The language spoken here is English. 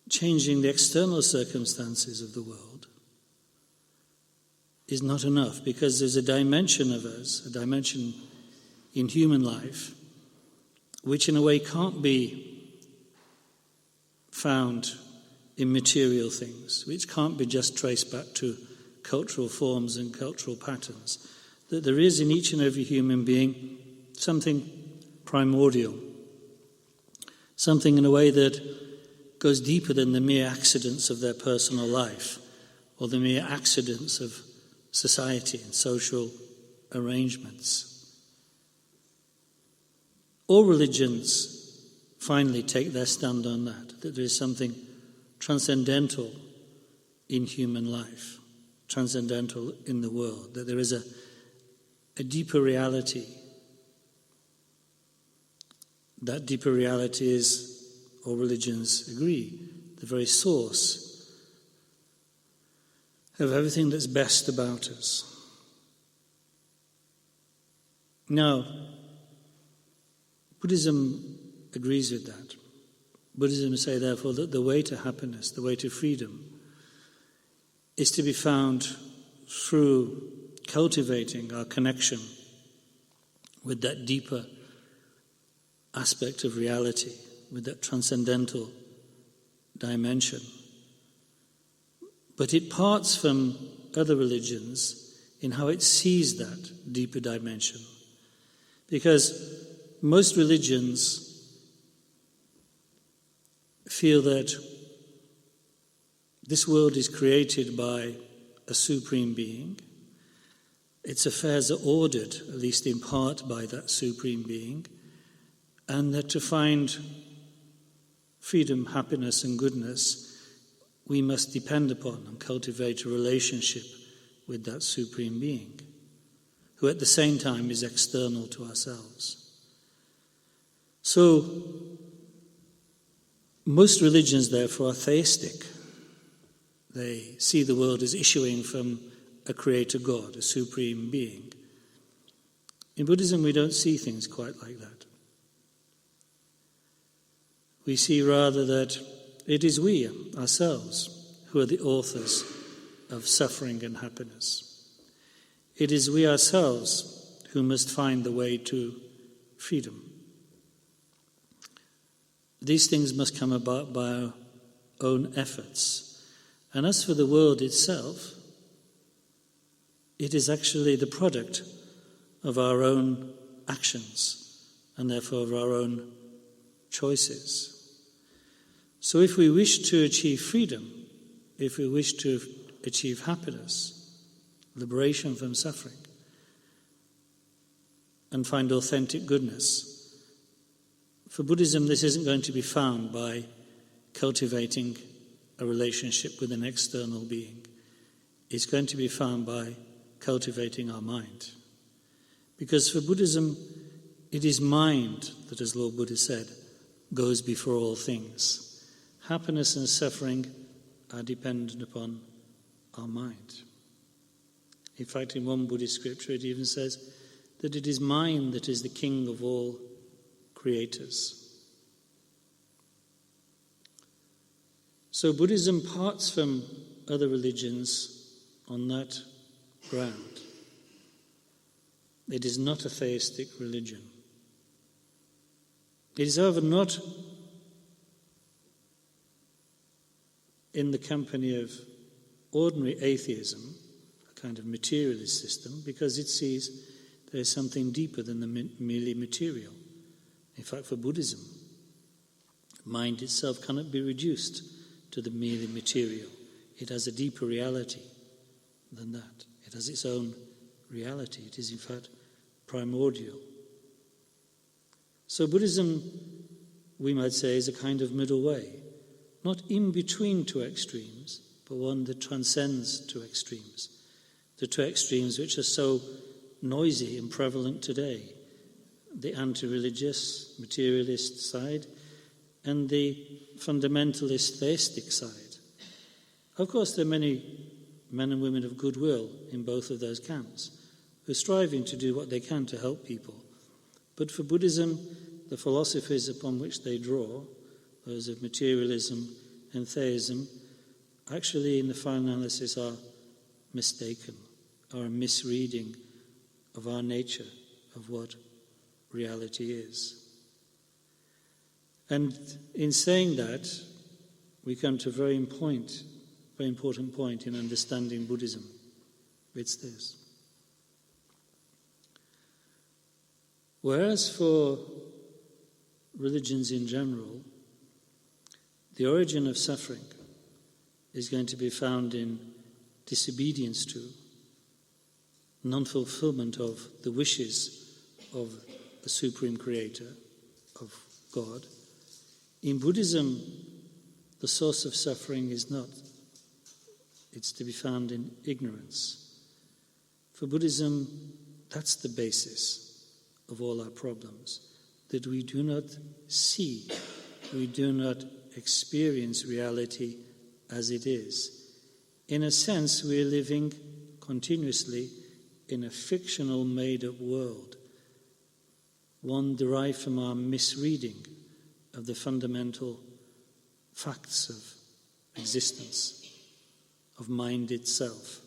changing the external circumstances of the world is not enough, because there's a dimension of us, a dimension in human life, which in a way can't be found in material things, which can't be just traced back to cultural forms and cultural patterns, that there is in each and every human being something primordial, something in a way that goes deeper than the mere accidents of their personal life or the mere accidents of society and social arrangements. All religions finally take their stand on that there is something transcendental in human life, transcendental in the world, that there is a deeper reality. That deeper reality is, all religions agree, the very source of everything that's best about us. Now, Buddhism agrees with that. Buddhism say, therefore, that the way to happiness, the way to freedom, is to be found through cultivating our connection with that deeper aspect of reality, with that transcendental dimension. But it parts from other religions in how it sees that deeper dimension. Because most religions feel that this world is created by a supreme being. Its affairs are ordered, at least in part, by that supreme being, and that to find freedom, happiness, and goodness, we must depend upon and cultivate a relationship with that supreme being, who at the same time is external to ourselves. So, most religions, therefore, are theistic. They see the world as issuing from a creator God, a supreme being. In Buddhism, we don't see things quite like that. We see rather that it is we, ourselves, who are the authors of suffering and happiness. It is we ourselves who must find the way to freedom. These things must come about by our own efforts. And as for the world itself, it is actually the product of our own actions and therefore of our own choices. So if we wish to achieve freedom, if we wish to achieve happiness, liberation from suffering, and find authentic goodness, for Buddhism this isn't going to be found by cultivating a relationship with an external being. It's going to be found by cultivating our mind. Because for Buddhism, it is mind that, as Lord Buddha said, goes before all things. Happiness and suffering are dependent upon our mind. In fact, in one Buddhist scripture, it even says that it is mind that is the king of all creators. So Buddhism parts from other religions on that ground. It is not a theistic religion. It is, however, not in the company of ordinary atheism, a kind of materialist system, because it sees there is something deeper than the merely material. In fact, for Buddhism, mind itself cannot be reduced to the merely material. It has a deeper reality than that. It has its own reality. It is, in fact, primordial. So Buddhism, we might say, is a kind of middle way, not in between two extremes, but one that transcends two extremes. The two extremes which are so noisy and prevalent today, the anti-religious, materialist side, and the fundamentalist, theistic side. Of course, there are many men and women of goodwill in both of those camps who are striving to do what they can to help people. But for Buddhism, the philosophies upon which they draw, those of materialism and theism actually in the final analysis are mistaken, are a misreading of our nature, of what reality is. And in saying that, we come to a very important point in understanding Buddhism. It's this. Whereas for religions in general, the origin of suffering is going to be found in disobedience to, non-fulfillment of the wishes of the Supreme Creator, of God. In Buddhism, the source of suffering is not. It's to be found in ignorance. For Buddhism, that's the basis of all our problems, that we do not see, we do not experience reality as it is. In a sense, we are living continuously in a fictional made-up world, one derived from our misreading of the fundamental facts of existence, of mind itself.